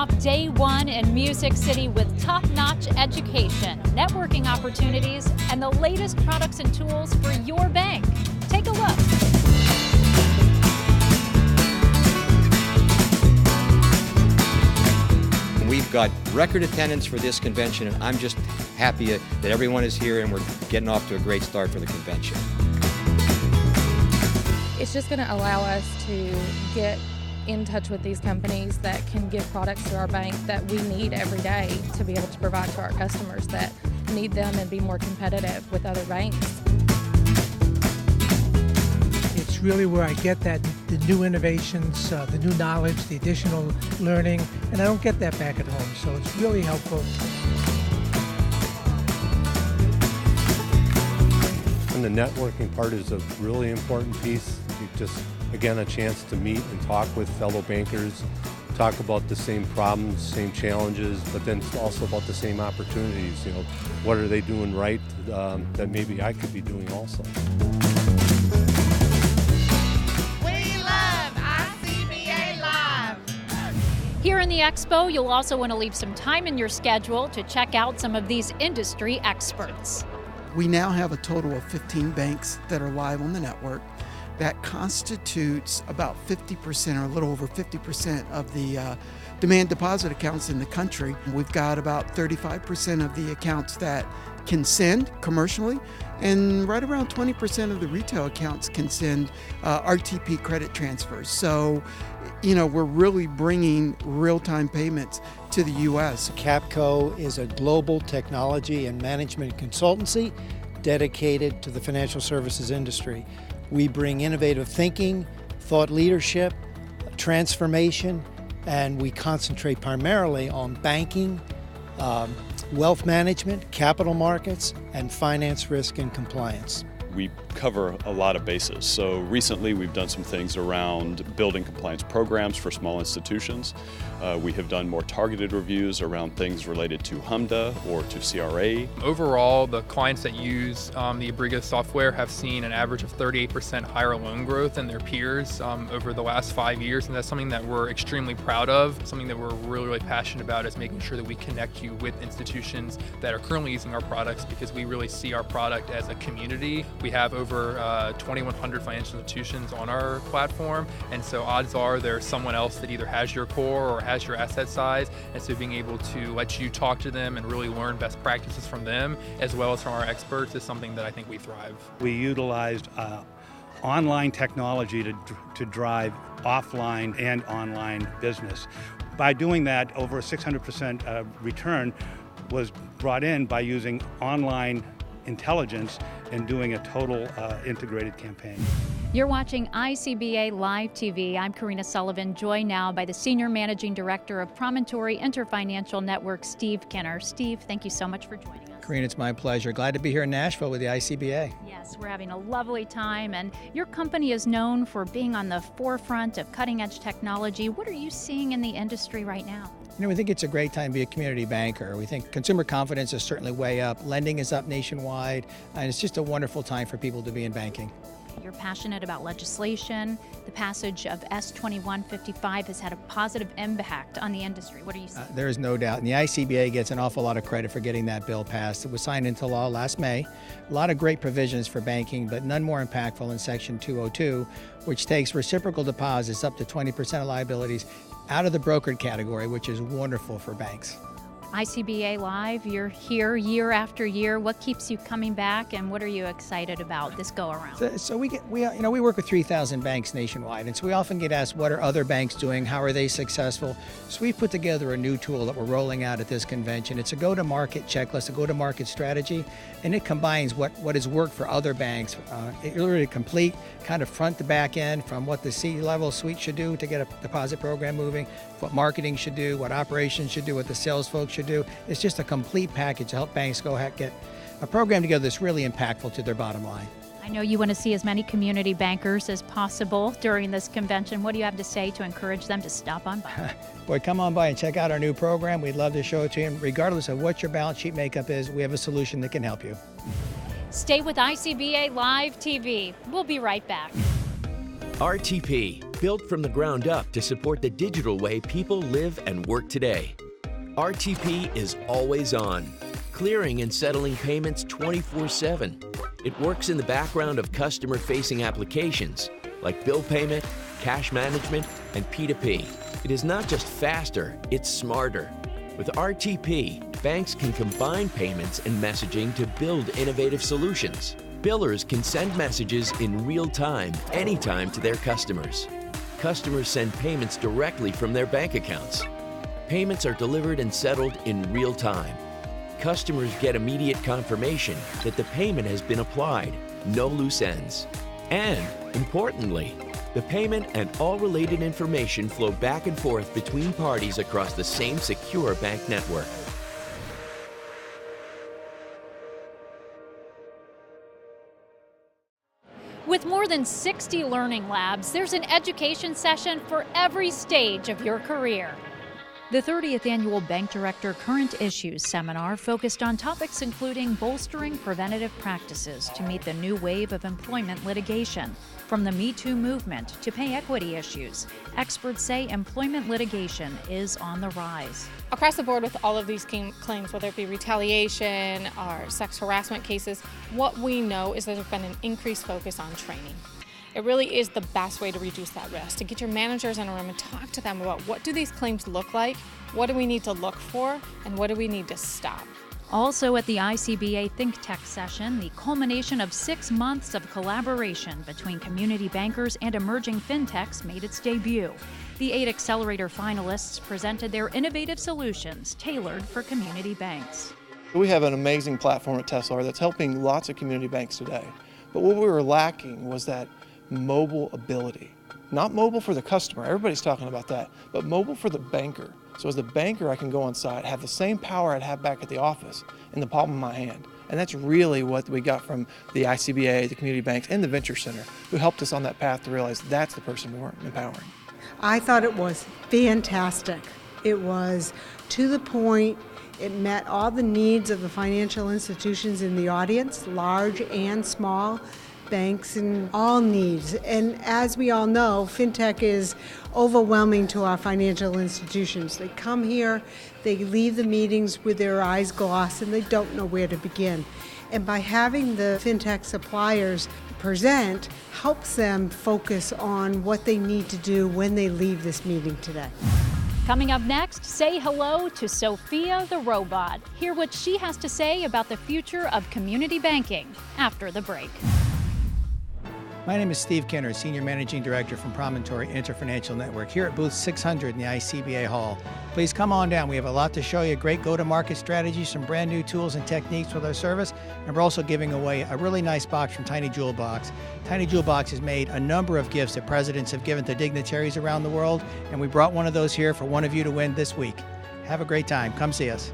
off day one in Music City with top-notch education, networking opportunities, and the latest products and tools for your bank. Take a look. We've got record attendance for this convention, and I'm just happy that everyone is here and we're getting off to a great start for the convention. It's just going to allow us to get in touch with these companies that can give products to our bank that we need every day to be able to provide to our customers that need them and be more competitive with other banks. It's really where I get the new innovations, the new knowledge, the additional learning, and I don't get that back at home, so it's really helpful. And the networking part is a really important piece. Just, again, a chance to meet and talk with fellow bankers, talk about the same problems, same challenges, but then also about the same opportunities. You know, what are they doing right that maybe I could be doing also? Here in the Expo, you'll also want to leave some time in your schedule to check out some of these industry experts. We now have a total of 15 banks that are live on the network. That constitutes about 50% or a little over 50% of the demand deposit accounts in the country. We've got about 35% of the accounts that can send commercially, and right around 20% of the retail accounts can send RTP credit transfers. So, you know, we're really bringing real-time payments to the U.S. Capco is a global technology and management consultancy dedicated to the financial services industry. We bring innovative thinking, thought leadership, transformation, and we concentrate primarily on banking, wealth management, capital markets, and finance risk and compliance. We cover a lot of bases. So recently we've done some things around building compliance programs for small institutions. We have done more targeted reviews around things related to HMDA or to CRA. Overall, the clients that use the Abrigo software have seen an average of 38% higher loan growth than their peers over the last 5 years, and that's something that we're extremely proud of. Something that we're really passionate about is making sure that we connect you with institutions that are currently using our products, because we really see our product as a community. We have over 2,100 financial institutions on our platform, and so odds are there's someone else that either has your core or has your asset size, and so being able to let you talk to them and really learn best practices from them as well as from our experts is something that I think we thrive. We utilized online technology to drive offline and online business. By doing that, over a 600% return was brought in by using online intelligence and doing a total integrated campaign. You're watching ICBA Live TV. I'm Karina Sullivan, joined now by the Senior Managing Director of Promontory Interfinancial Network, Steve Kinner. Steve, thank you so much for joining us. Karina, it's my pleasure. Glad to be here in Nashville with the ICBA. Yes, we're having a lovely time, and your company is known for being on the forefront of cutting-edge technology. What are you seeing in the industry right now? You know, we think it's a great time to be a community banker. We think consumer confidence is certainly way up. Lending is up nationwide, and it's just a wonderful time for people to be in banking. You're passionate about legislation. The passage of S2155 has had a positive impact on the industry. What are you seeing? There is no doubt. And the ICBA gets an awful lot of credit for getting that bill passed. It was signed into law last May. A lot of great provisions for banking, but none more impactful than Section 202, which takes reciprocal deposits up to 20% of liabilities out of the brokered category, which is wonderful for banks. ICBA Live, you're here year after year. What keeps you coming back, and what are you excited about this go around? So we work with 3,000 banks nationwide, and so we often get asked, what are other banks doing? How are they successful? So we've put together a new tool that we're rolling out at this convention. It's a go-to-market checklist, a go-to-market strategy, and it combines what has worked for other banks. It really complete kind of front to back end, from what the C-level suite should do to get a deposit program moving, what marketing should do, what operations should do, what the sales folks should do. It's just a complete package to help banks get a program together that's really impactful to their bottom line. I know you want to see as many community bankers as possible during this convention. What do you have to say to encourage them to stop on by? Boy, come on by and check out our new program. We'd love to show it to you. Regardless of what your balance sheet makeup is, we have a solution that can help you. Stay with ICBA Live TV. We'll be right back. RTP, built from the ground up to support the digital way people live and work today. RTP is always on, clearing and settling payments 24/7. It works in the background of customer-facing applications like bill payment, cash management, and P2P. It is not just faster, it's smarter. With RTP, banks can combine payments and messaging to build innovative solutions. Billers can send messages in real time, anytime to their customers. Customers send payments directly from their bank accounts. Payments are delivered and settled in real time. Customers get immediate confirmation that the payment has been applied, no loose ends. And, importantly, the payment and all related information flow back and forth between parties across the same secure bank network. With more than 60 learning labs, there's an education session for every stage of your career. The 30th Annual Bank Director Current Issues Seminar focused on topics including bolstering preventative practices to meet the new wave of employment litigation. From the Me Too movement to pay equity issues, experts say employment litigation is on the rise. Across the board with all of these claims, whether it be retaliation or sex harassment cases, what we know is that there's been an increased focus on training. It really is the best way to reduce that risk, to get your managers in a room and talk to them about what do these claims look like, what do we need to look for, and what do we need to stop. Also at the ICBA Think Tech session, the culmination of 6 months of collaboration between community bankers and emerging fintechs made its debut. The 8 Accelerator finalists presented their innovative solutions tailored for community banks. We have an amazing platform at Tesla that's helping lots of community banks today. But what we were lacking was that mobile ability. Not mobile for the customer, everybody's talking about that, but mobile for the banker. So as the banker, I can go on site, have the same power I'd have back at the office in the palm of my hand. And that's really what we got from the ICBA, the community banks, and the Venture Center, who helped us on that path to realize that's the person we weren't empowering. I thought it was fantastic. It was to the point. It met all the needs of the financial institutions in the audience, large and small, banks and all needs. And as we all know, fintech is overwhelming to our financial institutions. They come here, they leave the meetings with their eyes glossed, and they don't know where to begin. And by having the fintech suppliers present helps them focus on what they need to do when they leave this meeting today. Coming up next, say hello to Sophia the robot. Hear what she has to say about the future of community banking after the break. My name is Steve Kinner, Senior Managing Director from Promontory Interfinancial Network, here at booth 600 in the ICBA Hall. Please come on down. We have a lot to show you, great go-to-market strategies, some brand new tools and techniques with our service, and we're also giving away a really nice box from Tiny Jewel Box. Tiny Jewel Box has made a number of gifts that presidents have given to dignitaries around the world, and we brought one of those here for one of you to win this week. Have a great time. Come see us.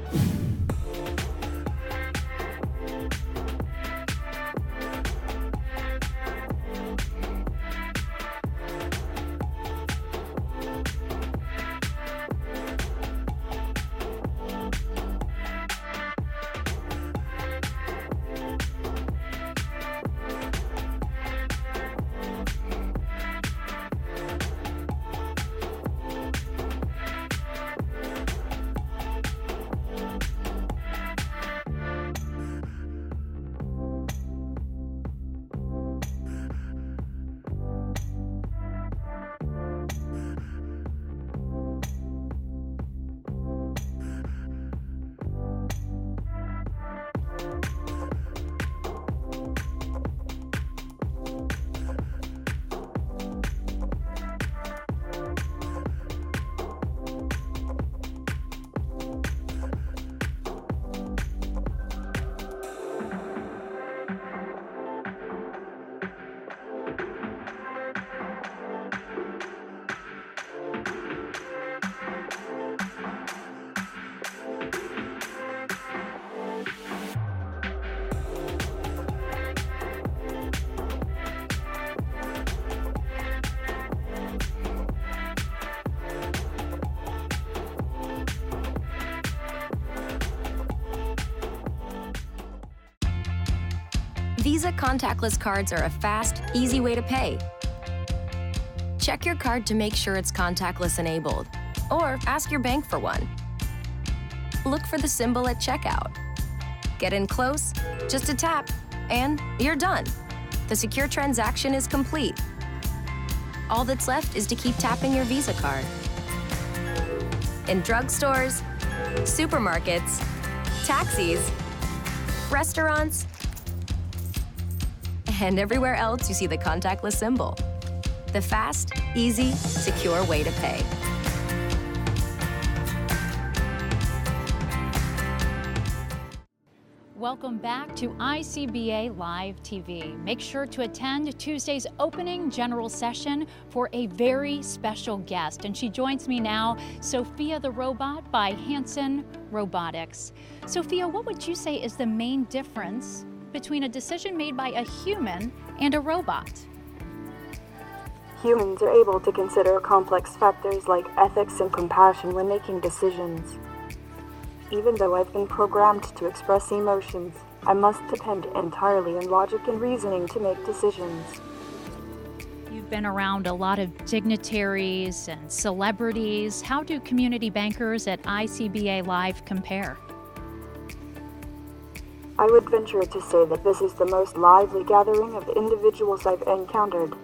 Visa contactless cards are a fast, easy way to pay. Check your card to make sure it's contactless enabled, or ask your bank for one. Look for the symbol at checkout. Get in close, just a tap, and you're done. The secure transaction is complete. All that's left is to keep tapping your Visa card. In drugstores, supermarkets, taxis, restaurants, and everywhere else you see the contactless symbol. The fast, easy, secure way to pay. Welcome back to ICBA Live TV. Make sure to attend Tuesday's opening general session for a very special guest. And she joins me now, Sophia the Robot by Hanson Robotics. Sophia, what would you say is the main difference between a decision made by a human and a robot? Humans are able to consider complex factors like ethics and compassion when making decisions. Even though I've been programmed to express emotions, I must depend entirely on logic and reasoning to make decisions. You've been around a lot of dignitaries and celebrities. How do community bankers at ICBA Live compare? I would venture to say that this is the most lively gathering of individuals I've encountered,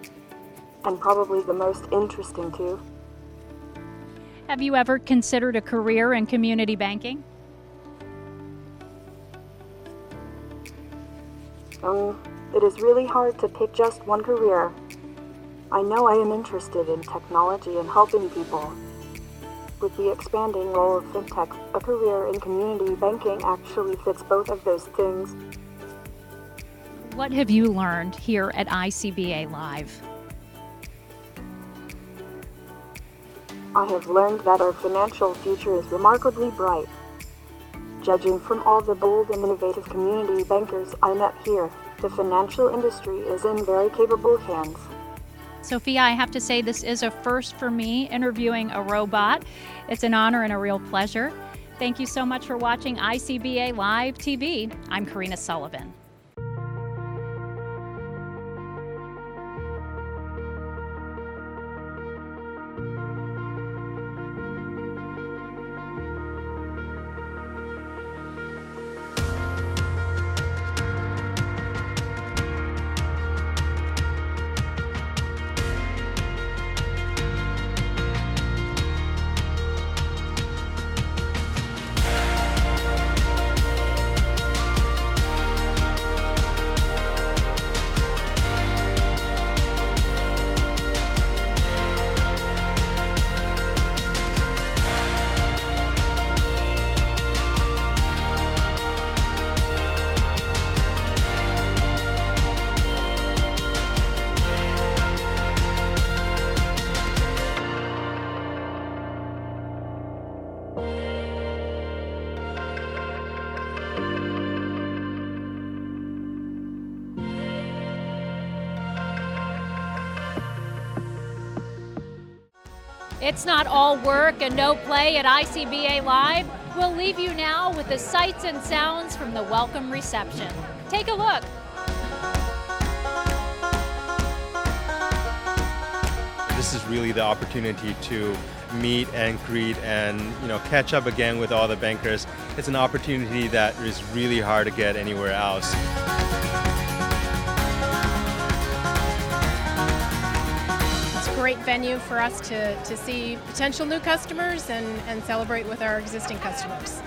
and probably the most interesting too. Have you ever considered a career in community banking? It is really hard to pick just one career. I know I am interested in technology and helping people. With the expanding role of fintech, a career in community banking actually fits both of those things. What have you learned here at ICBA Live? I have learned that our financial future is remarkably bright. Judging from all the bold and innovative community bankers I met here, the financial industry is in very capable hands. Sophia, I have to say this is a first for me, interviewing a robot. It's an honor and a real pleasure. Thank you so much for watching ICBA Live TV. I'm Karina Sullivan. It's not all work and no play at ICBA Live. We'll leave you now with the sights and sounds from the welcome reception. Take a look. This is really the opportunity to meet and greet and catch up again with all the bankers. It's an opportunity that is really hard to get anywhere else. Great venue for us to see potential new customers and celebrate with our existing customers.